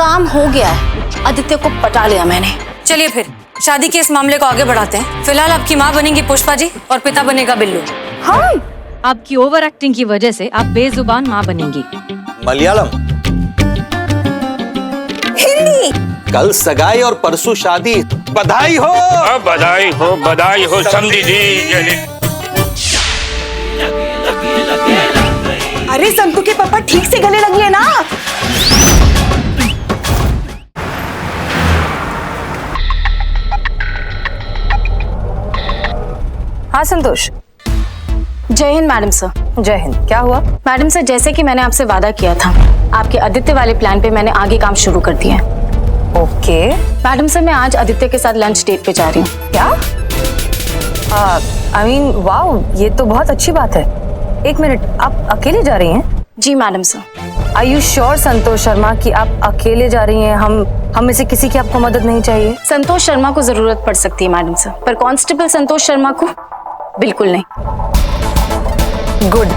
काम हो गया है, आदित्य को पटा लिया मैंने। चलिए फिर शादी के इस मामले को आगे बढ़ाते हैं। फिलहाल आपकी माँ बनेंगी पुष्पा जी और पिता बनेगा बिल्लू। हाँ, आपकी ओवर एक्टिंग की वजह से आप बेजुबान माँ बनेंगी। मलयालम, हिंदी, कल सगाई और परसों शादी। बधाई हो। बधाई हो समधी जी। अरे संतू के पापा ठीक से गले लगिए ना। हाँ संतोष। जय हिंद मैडम सर। जय हिंद। क्या हुआ? मैडम सर, जैसे कि मैंने आपसे वादा किया था, आपके आदित्य वाले प्लान पे मैंने आगे काम शुरू कर दिया है। ओके मैडम सर, मैं आज आदित्य के साथ लंच डेट पे जा रही हूँ। क्या? आई मीन वाओ, ये तो बहुत अच्छी बात है। एक मिनट, आप अकेले जा रही हैं? जी madam sir. Are you sure Santosh Sharma कि आप अकेले जा रही हैं? हम में से किसी की आपको मदद नहीं चाहिए? संतोष शर्मा को जरूरत पड़ सकती है मैडम सर, पर कांस्टेबल संतोष शर्मा को बिल्कुल नहीं। Good,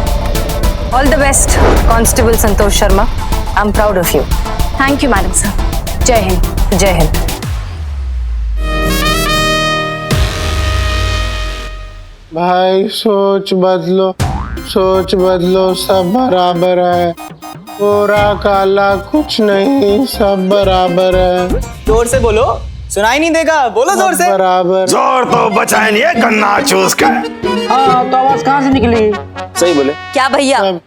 all the best constable Santosh Sharma. I am proud of you. Thank you madam sir. जय हिंद। जय हिंद। भाई सोच बदलो, सोच बदलो, सब बराबर है। गोरा काला कुछ नहीं, सब बराबर है। जोर से बोलो, सुनाई नहीं देगा, बोलो जोर से। बराबर। जोर तो बचाए नहीं है गन्ना चूस कर। हाँ, तो आवाज कहाँ से निकली? सही बोले। क्या भैया, सब।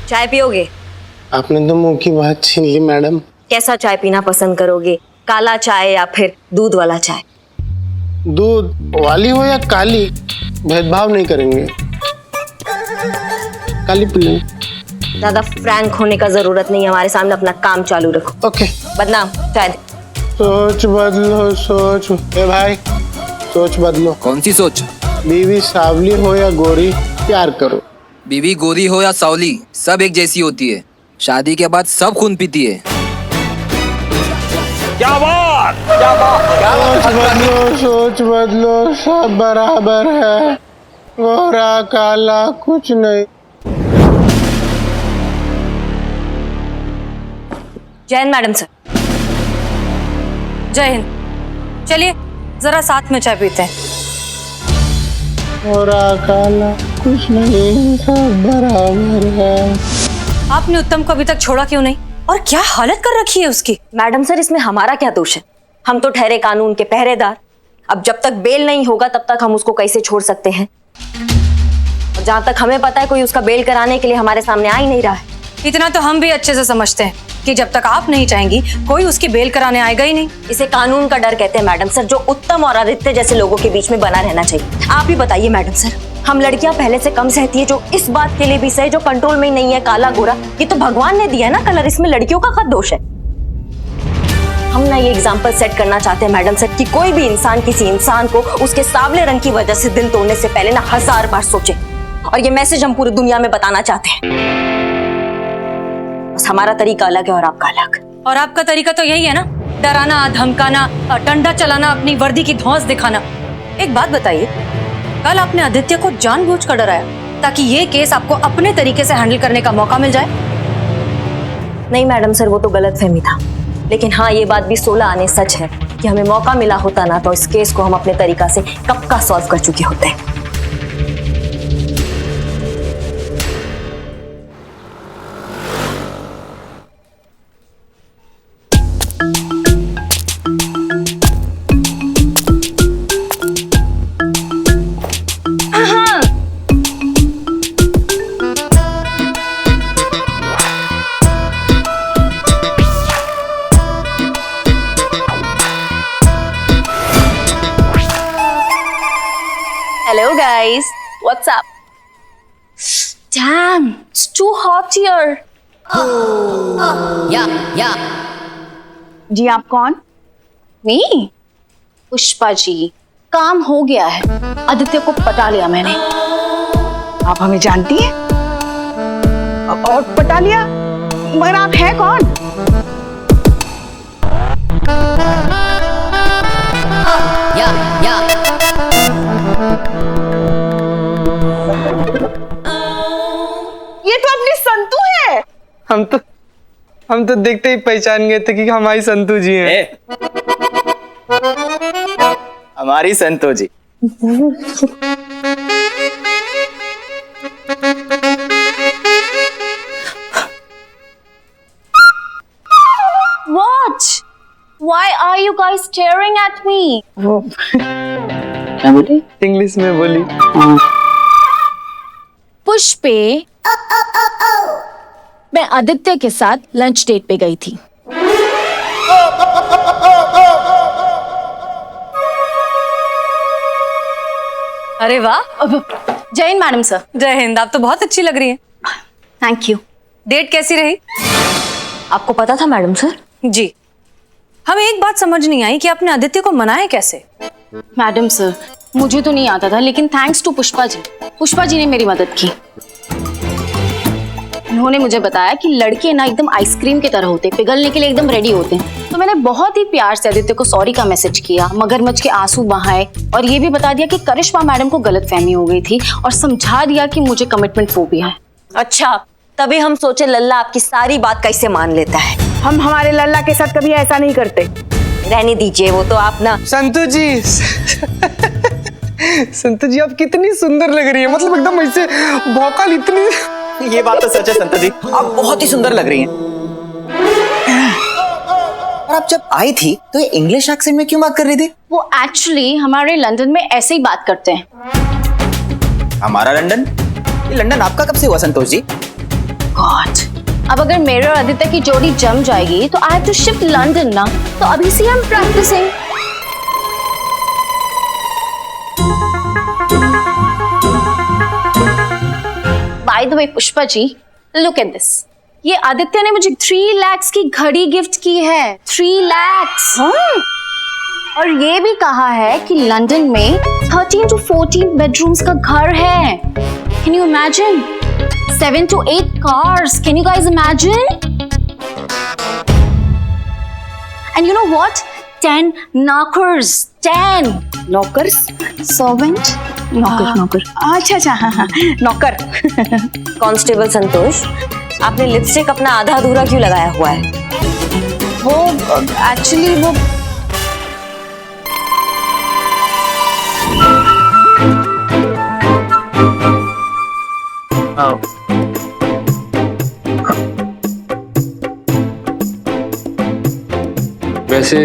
चाय पियोगे? आपने तो मुंह की बात छीन ली मैडम। कैसा चाय पीना पसंद करोगे, काला चाय या फिर दूध वाला चाय? दूध वाली हो या काली, भेदभाव नहीं करेंगे। काली पी लेंगे। ज्यादा फ्रैंक होने का जरूरत नहीं है, हमारे सामने अपना काम चालू रखो। ओके। बदनाम चाय दे। सोच बदलो, सोच। ए भाई, सोच बदलो। कौन सी सोच? बीवी सावली हो या गोरी, प्यार करो। बीवी गोरी हो या सावली, सब एक जैसी होती है। शादी के बाद सब खून पीती है। क्या बात। सोच बदलो, सोच बदलो, सब बराबर है। गोरा काला कुछ नहीं। जय हिंद मैडम सर। जय हिंद। चलिए जरा साथ में चाय पीते हैं। गोरा काला कुछ नहीं, सब बराबर है। आपने उत्तम को अभी तक छोड़ा क्यों नहीं? और क्या हालत कर रखी है उसकी? मैडम सर, इसमें हमारा क्या दोष है? हम तो ठहरे कानून के पहरेदार। अब जब तक बेल नहीं होगा तब तक हम उसको कैसे छोड़ सकते हैं? और जहाँ तक हमें पता है, कोई उसका बेल कराने के लिए हमारे सामने आ ही नहीं रहा है। इतना तो हम भी अच्छे से समझते हैं कि जब तक आप नहीं चाहेंगी कोई उसकी बेल कराने आएगा ही नहीं। इसे कानून का डर कहते हैं मैडम सर, जो उत्तम और आदित्य जैसे लोगों के बीच में बना रहना चाहिए। आप ही बताइए मैडम सर, हम लड़कियां पहले से कम सहती है, जो इस बात के लिए भी सही जो कंट्रोल में ही नहीं है, काला गोरा। ये तो भगवान ने दिया है ना कलर, इसमें लड़कियों का क्या दोष है? हम ना ये एग्जाम्पल सेट करना चाहते हैं मैडम सर कि कोई भी इंसान किसी इंसान को उसके सांवले रंग की वजह से दिल तोड़ने से पहले ना 1000 बार सोचे। और ये मैसेज हम पूरी दुनिया में बताना चाहते हैं। बस हमारा तरीका अलग है और आपका अलग। और आपका तरीका तो यही है ना, डराना, धमकाना, डंडा चलाना, अपनी वर्दी की धौंस दिखाना। एक बात बताइए, कल आपने आदित्य को जानबूझकर डराया ताकि ये केस आपको अपने तरीके से हैंडल करने का मौका मिल जाए? नहीं मैडम सर, वो तो गलतफहमी था। लेकिन हाँ, ये बात भी 16 आने सच है कि हमें मौका मिला होता ना तो इस केस को हम अपने तरीका से कब का सॉल्व कर चुके होते हैं। Hello guys, what's up? Damn, it's too hot here. या जी, आप कौन? मी पुष्पा जी। काम हो गया है, आदित्य को पटा लिया मैंने। आप हमें जानती हैं? और पटा लिया? मगर आप हैं कौन? या ये तो अपनी संतू है। हम तो हम तो देखते ही पहचान गए थे कि हमारी संतू जी हैं। हमारी संतो जी। What? Why are you guys staring at me? क्या बोले? इंग्लिश में बोली। पुष्पे, मैं आदित्य के साथ लंच डेट पे गई थी। अरे वाह। जय हिंद मैडम सर। जय हिंद। आप तो बहुत अच्छी लग रही हैं। Thank you. डेट कैसी रही? आपको पता था मैडम सर? जी। हमें एक बात समझ नहीं आई कि आपने आदित्य को मनाया कैसे? मैडम सर, मुझे तो नहीं आता था, लेकिन थैंक्स टू पुष्पा जी। पुष्पा जी ने मेरी मदद की। उन्होंने मुझे बताया कि लड़के ना एकदम आइसक्रीम की तरह होते, पिघलने के लिए एकदम रेडी होते हैं। तो मैंने बहुत ही प्यार से आदित्य को सॉरी का मैसेज किया, मगरमच्छ के आंसू बहाए और ये भी बता दिया कि करिश्मा मैडम को गलतफहमी हो गई थी और समझा दिया कि मुझे कमिटमेंट फोबिया है। अच्छा, तभी हम सोचे लल्ला आपकी सारी बात कैसे मान लेता है। हम हमारे लल्ला के साथ कभी ऐसा नहीं करते। रहने दीजिए, वो तो आप ना। संतू जी संतू जी, आप कितनी सुंदर लग रही है, मतलब एकदम ऐसे भौकाल इतनी। ये बात तो सच है संतो जी, आप बहुत ही सुंदर लग रही हैं। और आप जब आई थी तो ये इंग्लिश एक्सेंट में क्यों बात कर रही थी? वो एक्चुअली हमारे लंदन में ऐसे ही बात करते हैं। हमारा लंदन? ये लंदन आपका कब से हुआ संतोष जी? गॉड, अब अगर मेरे और आदित्य की जोड़ी जम जाएगी तो I have to shift London ना, तो अभी से हम practising. By the way Pushpa ji, look at this. ये आदित्य ने मुझे 3 लाख की घड़ी गिफ्ट की है। 3 लाख। और ये भी कहा है कि लंदन में 13 to 14 बेडरूम्स का घर है। Can you imagine? 7 to 8 cars. Can you guys imagine? And you know what? 10 knockers. 10 नौकर्स? servant. नौकर। अच्छा अच्छा, हाँ हाँ, नौकर। कांस्टेबल संतोष, आपने लिपस्टिक अपना आधा अधूरा क्यों लगाया हुआ है? वो एक्चुअली वो वैसे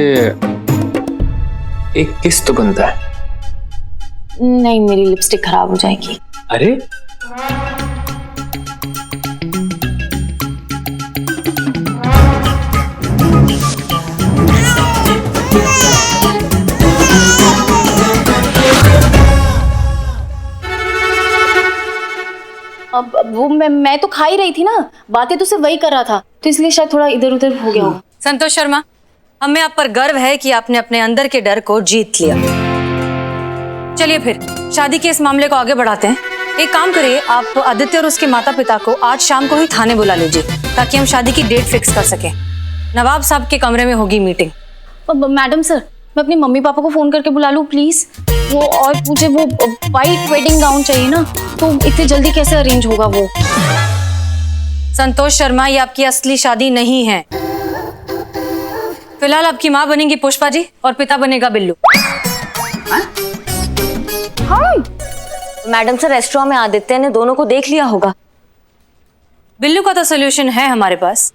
एक किस तो बनता है। नहीं, मेरी लिपस्टिक खराब हो जाएगी। अरे अब वो मैं तो खा ही रही थी ना, बातें तो सिर्फ वही कर रहा था, तो इसलिए शायद थोड़ा इधर उधर हो गया होगा। संतोष शर्मा, हमें आप पर गर्व है कि आपने अपने अंदर के डर को जीत लिया। चलिए फिर शादी के इस मामले को आगे बढ़ाते हैं। एक काम करिए, आप आदित्य और उसके माता पिता को आज शाम को ही थाने बुला लीजिए ताकि हम शादी की डेट फिक्स कर सकें। नवाब साहब के कमरे में होगी मीटिंग। मैडम सर, मैं अपने मम्मी पापा को फोन करके बुला लूं प्लीज? वो और मुझे वो वाइट वेडिंग गाउन चाहिए ना, तो इतनी जल्दी कैसे अरेंज होगा वो? संतोष शर्मा, ये आपकी असली शादी नहीं है। फिलहाल आपकी माँ बनेंगी पुष्पा जी और पिता बनेगा बिल्लू। हाँ मैडम सर, रेस्टोरेंट में आदित्य ने दोनों को देख लिया होगा। बिल्लू का तो सोल्यूशन है हमारे पास,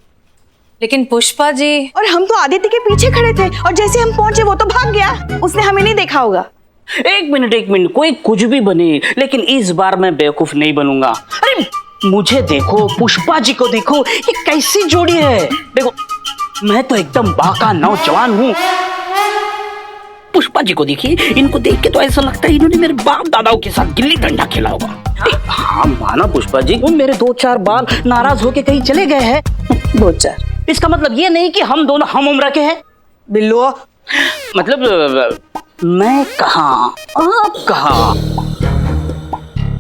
लेकिन पुष्पा जी। और हम तो आदित्य के पीछे खड़े थे और जैसे हम पहुंचे वो तो भाग गया। उसने हमें नहीं देखा होगा। एक मिनट, कोई कुछ भी बने, लेकिन इस बार मैं बेवकूफ नहीं बनूंगा। अरे मुझे देखो, पुष्पा जी को देखो, ये कैसी जोड़ी है। देखो, मैं तो एकदम बाका नौजवान हूँ। पुष्पा जी को देखिए, इनको देख के तो ऐसा लगता है इन्होंने मेरे बाप दादाओं के साथ गिल्ली डंडा खेला होगा। हाँ माना पुष्पा जी, वो मेरे 2-4 बाल नाराज होके कहीं चले गए हैं। 2-4, इसका मतलब ये नहीं कि हम दोनों हम उम्र के हैं। बिल्लू, मतलब मैं कहाँ आप कहाँ,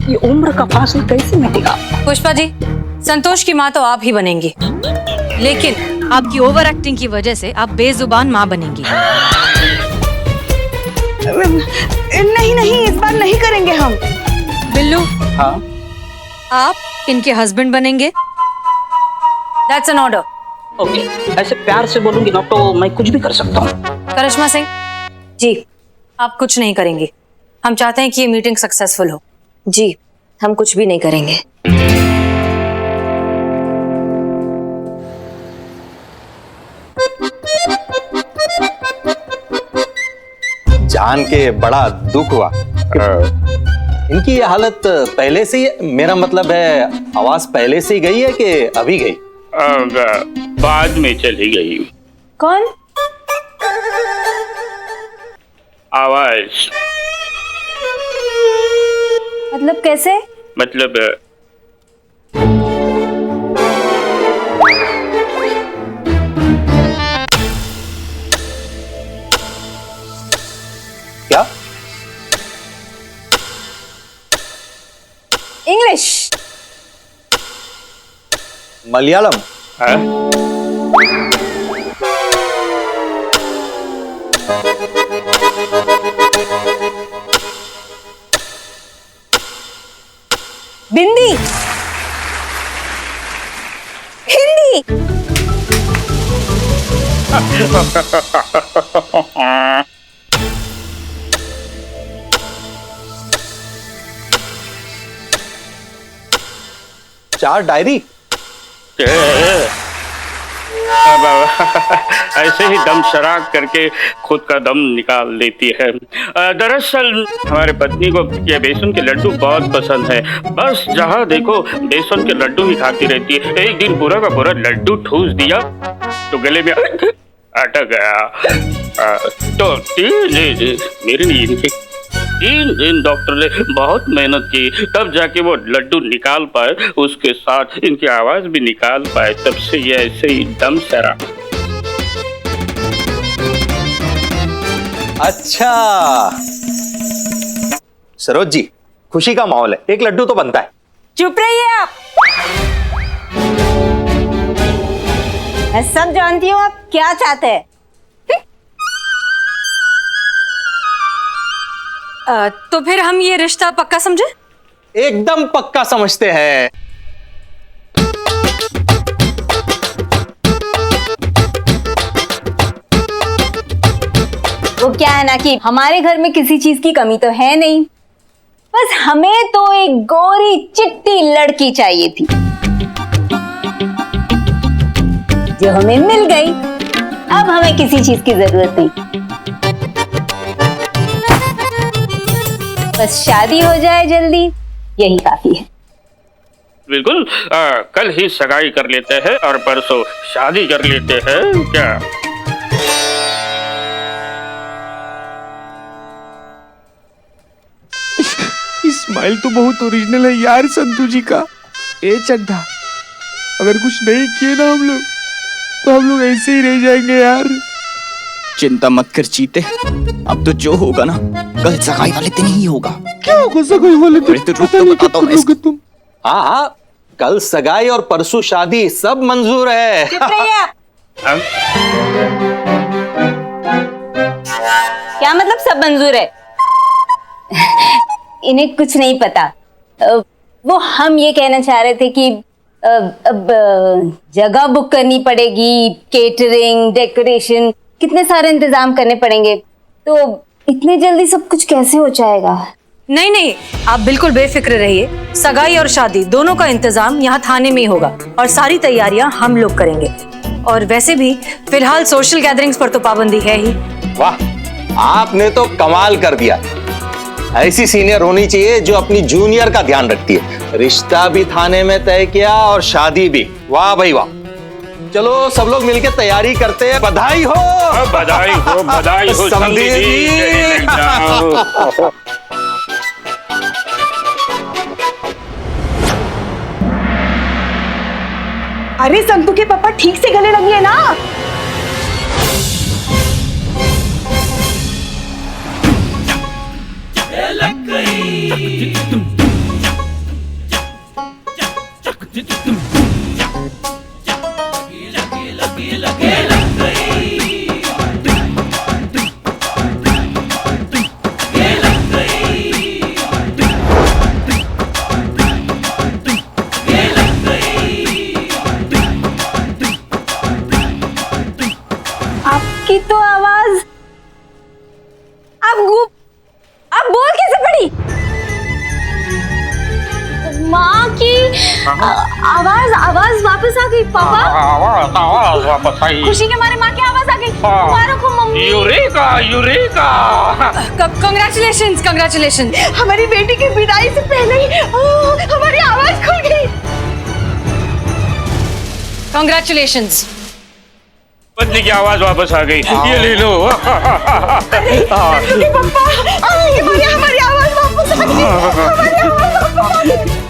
ये उम्र का फासला कैसे मिटेगा? पुष्पा जी, संतोष की माँ तो आप ही बनेंगी, लेकिन आपकी ओवर एक्टिंग की वजह से आप बेजुबान माँ बनेंगी। नहीं, इस बार नहीं करेंगे हम। बिल्लू, हाँ, आप इनके हस्बैंड बनेंगे। That's an order. ओके, ऐसे प्यार से बोलूंगी ना तो मैं कुछ भी कर सकता हूँ। करिश्मा सिंह जी, आप कुछ नहीं करेंगे। हम चाहते हैं कि ये मीटिंग सक्सेसफुल हो। जी, हम कुछ भी नहीं करेंगे। जान के बड़ा दुख हुआ। इनकी ये हालत पहले से ही, मेरा मतलब है आवाज पहले से ही गई है कि अभी गई? बाद में चली गई कौन? आवाज। मतलब कैसे? मतलब क्या? इंग्लिश? मलयालम? बिंदी? हिंदी? चार डायरी? ऐसे ही दम शराक करके खुद का दम निकाल लेती है। दरअसल हमारे पत्नी को ये बेसन के लड्डू बहुत पसंद है। बस जहाँ देखो बेसन के लड्डू ही खाती रहती है। एक दिन पूरा का पूरा लड्डू ठूस दिया तो गले में अटक गया। तो मेरे लिए 3 दिन डॉक्टर ने बहुत मेहनत की, तब जाके वो लड्डू निकाल पाए, उसके साथ इनकी आवाज भी निकाल पाए। तब से ये ऐसे ही दम सरा। अच्छा सरोज जी, खुशी का माहौल है, एक लड्डू तो बनता है। चुप रहिए आप। मैं सब जानती हूँ आप क्या चाहते हैं। तो फिर हम ये रिश्ता पक्का समझे? एकदम पक्का समझते हैं। वो क्या है ना कि हमारे घर में किसी चीज की कमी तो है नहीं, बस हमें तो एक गोरी चिट्टी लड़की चाहिए थी जो हमें मिल गई। अब हमें किसी चीज की जरूरत नहीं, बस शादी हो जाए जल्दी, यही काफी है। बिल्कुल, कल ही सगाई कर लेते हैं और परसों शादी कर लेते हैं। क्या स्माइल तो बहुत ओरिजिनल है यार संतू जी का। ए चड्ढा, अगर कुछ नहीं किए ना हम लोग तो हम लोग ऐसे ही रह जाएंगे यार। चिंता मत कर चीते, अब तो जो होगा ना कल सगाई वाले दिन ही होगा। क्या होगा सगाई वाले दिन? तो रुक तो बताता हूँ मैं। तुम हाँ हाँ, कल सगाई और परसों शादी, सब मंजूर है। चुप रहिए आप। क्या मतलब सब मंजूर है? इन्हें कुछ नहीं पता। वो हम ये कहना चाह रहे थे कि अब जगह बुक करनी पड़ेगी, केटरिंग, डेकोरेशन, कितने सारे इंतजाम करने पड़ेंगे, तो इतने जल्दी सब कुछ कैसे हो जाएगा? नहीं नहीं, आप बिल्कुल बेफिक्र रहिए। सगाई और शादी दोनों का इंतजाम यहाँ थाने में ही होगा और सारी तैयारियां हम लोग करेंगे। और वैसे भी फिलहाल सोशल गैदरिंग्स पर तो पाबंदी है ही। वाह, आपने तो कमाल कर दिया। ऐसी सीनियर होनी चाहिए जो अपनी जूनियर का ध्यान रखती है। रिश्ता भी थाने में तय किया और शादी भी। वाह भाई वाह। चलो सब लोग मिलकर तैयारी करते हैं। बधाई हो, बधाई हो, बधाई हो समधी जी। अरे संतू के पापा ठीक से गले लगी है ना? की तो आवाज आप बोल कैसे पड़ी? माँ की आवाज वापस आ गई। पापा आवाज वापस आई। खुशी के मारे माँ की आवाज आ गई। मुबारक हो मम्मी। Eureka eureka. कंग्रेचुलेशंस। हमारी बेटी की विदाई से पहले ही हमारी आवाज खुल गई। कंग्रेचुलेशंस। पत्नी की आवाज वापस आ गई। ये ले लो। पप्पा हमारी आवाज वापस आ गई। हमारी आवाज वापस आ गई।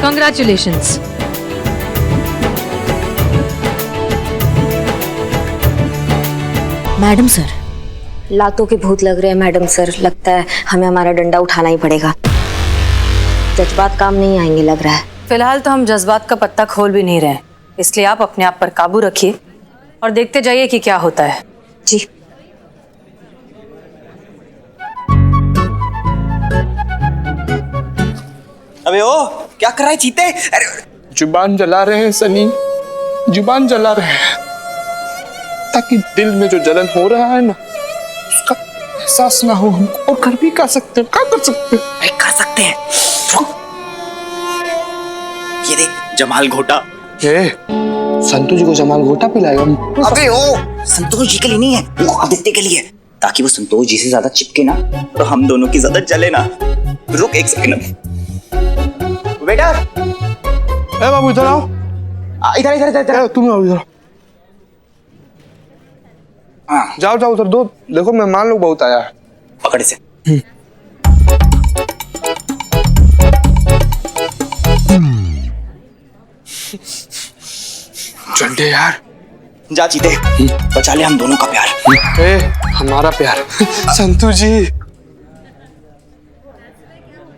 Congratulations. मैडम सर, लातों के भूत लग रहे हैं मैडम सर। लगता है हमें हमारा डंडा उठाना ही पड़ेगा। जज्बात काम नहीं आएंगे लग रहा है। फिलहाल तो हम जज्बात का पत्ता खोल भी नहीं रहे, इसलिए आप अपने आप पर काबू रखिए और देखते जाइए कि क्या होता है। जी। अबे ओ क्या कर रहा है चीते? अरे जुबान जला रहे हैं सनी, जुबान जला रहे हैं, ताकि दिल में जो जलन हो रहा है ना उसका एहसास ना हो हमको। और कर भी क्या सकते हैं, क्या कर सकते हैं? भाई कर सकते हैं। ये देख जमाल घोटा। संतू जी को जमाल घोटा पिलाएगा। अबे ओ संतोष जी के लिए नहीं है, वो आदित्य के लिए, ताकि वो संतोष जी से ज्यादा चिपके ना तो हम दोनों की ज्यादा जले ना। रुक एक सेकंड बेटा। ए बाबू इधर आओ। इधर इधर इधर। तुम आओ इधर। हाँ जाओ जाओ उधर। दो देखो मेहमान लोग बहुत आया है। पकड़ से। चल दे यार। जा चीते, बचा ले हम दोनों का प्यार। हमारा प्यार। संतू जी।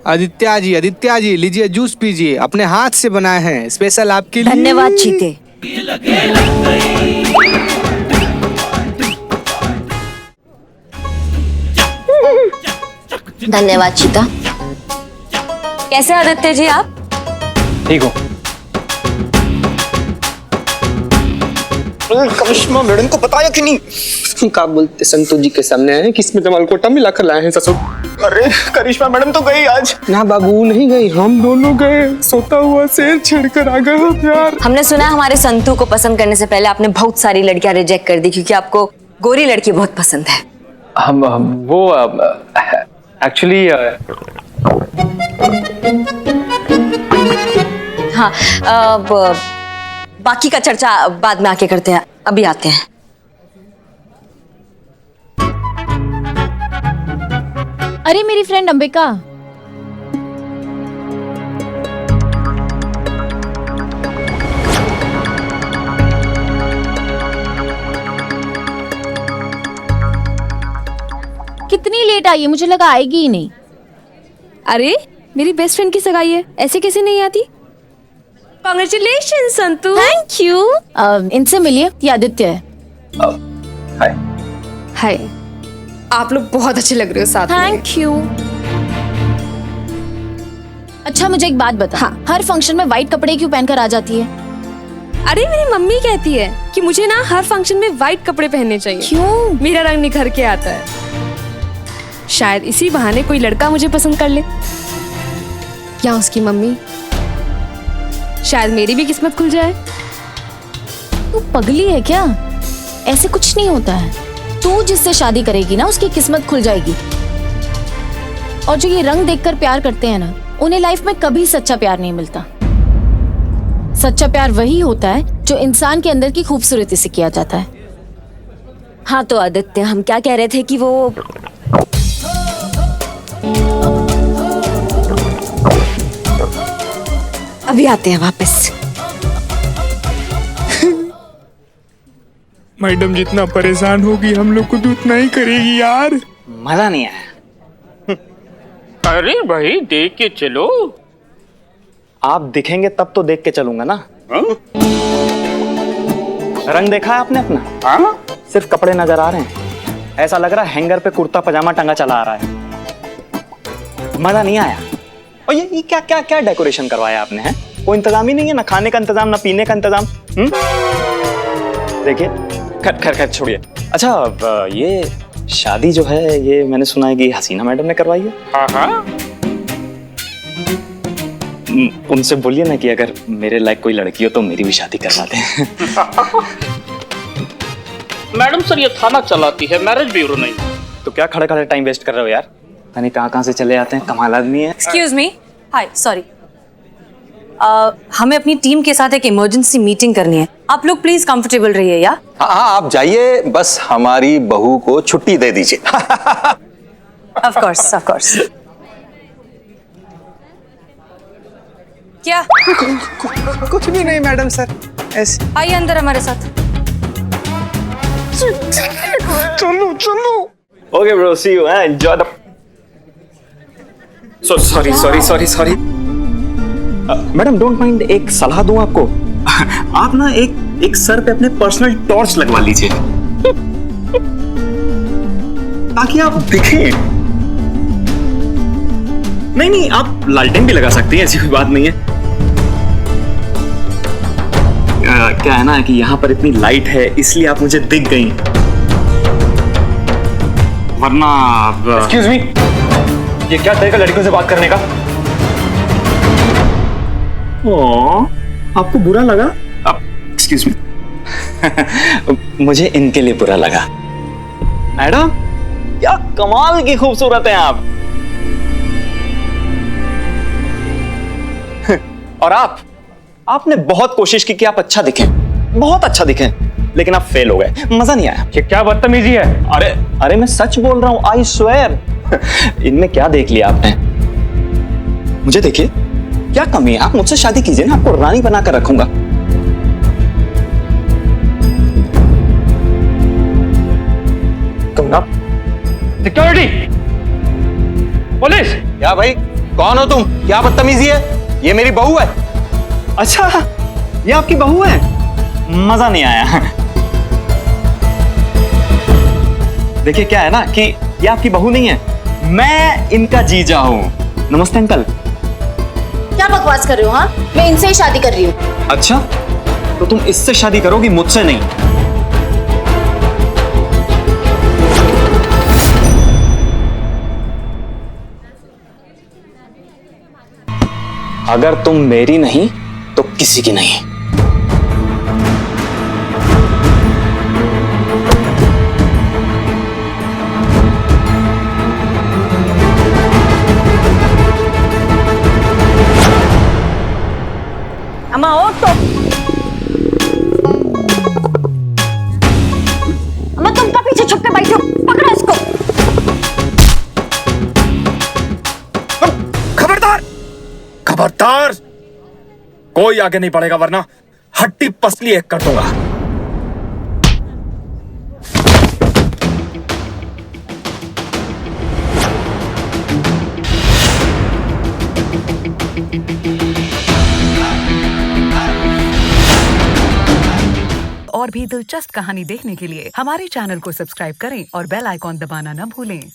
आदित्य जी लीजिए जूस पीजिए, अपने हाथ से बनाए हैं स्पेशल आपके लिए। धन्यवाद चीते। धन्यवाद चीता। कैसे आदित्य जी आप? ठीक हो? करिश्मा मैडम को बताया कि नहीं? क्या बोलते संतू जी के सामने आए किसमें जमाल घोटा मिला कर लाए हैं ससुर। अरे करिश्मा मैडम तो गई आज। ना बाबू नहीं गई, हम दोनों गए। सोता हुआ शेर छेड़कर आ गया प्यार। हमने सुना हमारे संतू को पसंद करने से पहले आपने बहुत सारी लड़कियां रिजेक्ट कर दी क्योंकि आपको गोरी लड़की बहुत पसंद है। हम वो एक्चुअली हाँ, बाकी का चर्चा बाद में आके करते हैं, अभी आते हैं। अरे मेरी फ्रेंड अंबिका, कितनी लेट आई है, मुझे लगा आएगी ही नहीं। अरे मेरी बेस्ट फ्रेंड की सगाई है, ऐसे कैसे नहीं आती? कांग्रेचुलेशन संतू। Thank you. इनसे मिलिए, ये आदित्य है। हाय। हाय, आप लोग बहुत अच्छे लग रहे हो साथ में। Thank you. अच्छा मुझे एक बात बता, हाँ। हर फंक्शन में व्हाइट कपड़े क्यों पहनकर आ जाती है? अरे मेरी मम्मी कहती है कि मुझे ना हर फंक्शन में व्हाइट कपड़े पहनने चाहिए। क्यों? मेरा रंग निखर के आता है। शायद इसी बहाने कोई लड़का मुझे पसंद कर ले, या उसकी मम्मी। शायद मेरी भी किस्मत खुल जाए। तू पगली है क्या? ऐसे कुछ नहीं होता है। तू जिससे शादी करेगी ना उसकी किस्मत खुल जाएगी। और जो ये रंग देखकर प्यार करते हैं ना, उन्हें लाइफ में कभी सच्चा प्यार नहीं मिलता। सच्चा प्यार वही होता है जो इंसान के अंदर की खूबसूरती से किया जाता है। हाँ तो आदित्य, हम क्या कह रहे थे कि वो अभी आते हैं वापस। मैडम जितना परेशान होगी हम लोग को तो उतना ही करेगी यार। मजा नहीं आया। अरे भाई देख के चलो। आप दिखेंगे तब तो देख के चलूंगा ना। रंग देखा है आपने अपना? हाँ? सिर्फ कपड़े नजर आ रहे हैं। ऐसा लग रहा है हैंगर पे कुर्ता पजामा टंगा चला आ रहा है। मजा नहीं आया। और ये क्या क्या क्या डेकोरेशन करवाया आपने? है कोई इंतजाम ही नहीं है, ना खाने का इंतजाम ना पीने का इंतजाम। देखिए खैर खैर खैर छोड़िए। अच्छा ये शादी जो है ये मैंने सुना है कि हसीना मैडम ने करवाई है। हाँ हाँ। उनसे बोलिए ना कि अगर मेरे लायक कोई लड़की हो तो मेरी भी शादी करवा दें। मैडम सर ये थाना चलाती है, मैरिज ब्यूरो नहीं। तो क्या खड़े खड़े टाइम वेस्ट कर रहे हो यार? यानी कहाँ से चले आते हैं, कमाल आदमी है। एक्सक्यूज मी, हाय, सॉरी, हमें अपनी टीम के साथ एक इमरजेंसी मीटिंग करनी है। आप लोग प्लीज कंफर्टेबल रहिए या? हाँ आप जाइए, बस हमारी बहू को छुट्टी दे दीजिए। Of course, of course. क्या? कुछ भी नहीं मैडम सर, ऐसे। आइए अंदर हमारे साथ। चलो चलो। Okay bro, see you, enjoy the. Sorry madam, don't mind, एक सलाह दूं आपको। आप ना एक सर पे अपने पर्सनल टॉर्च लगवा लीजिए ताकि आप दिखें। नहीं आप लालटेन भी लगा सकते हैं, ऐसी कोई बात नहीं है। क्या है ना कि यहाँ पर इतनी लाइट है इसलिए आप मुझे दिख गई, वरना एक्सक्यूज मी, ये क्या तरीका लड़कियों से बात करने का? आपको बुरा लगा? Excuse me. मुझे इनके लिए बुरा लगा। मैडम क्या कमाल की खूबसूरत हैं आप। और आपने बहुत कोशिश की कि आप अच्छा दिखें, बहुत अच्छा दिखें, लेकिन आप फेल हो गए। मजा नहीं आया। क्या बदतमीजी है? अरे मैं सच बोल रहा हूं, आई स्वेयर। इनमें क्या देख लिया आपने? मुझे देखिए, क्या कमी है? आप मुझसे शादी कीजिए ना, आपको रानी बनाकर रखूंगा। Security, police. क्या भाई, कौन हो तुम? क्या बदतमीजी है? ये मेरी बहू है। अच्छा, ये आपकी बहू है? मजा नहीं आया। देखिए क्या है ना कि ये आपकी बहू नहीं है, मैं इनका जीजा हूं। नमस्ते अंकल। क्या बकवास कर रहे हो? हाँ, मैं इनसे ही शादी कर रही हूँ। अच्छा, तो तुम इससे शादी करोगी, मुझसे नहीं। अगर तुम मेरी नहीं तो किसी की नहीं। अम्मा और तो अम्मा, तुम क्या पीछे छुप के बैठे हो? पकड़ो इसको। खबरदार, खबरदार, कोई आगे नहीं बढ़ेगा वरना हड्डी पसली एक कर दूंगा। और भी दिलचस्प कहानी देखने के लिए हमारे चैनल को सब्सक्राइब करें और बेल आइकॉन दबाना न भूलें।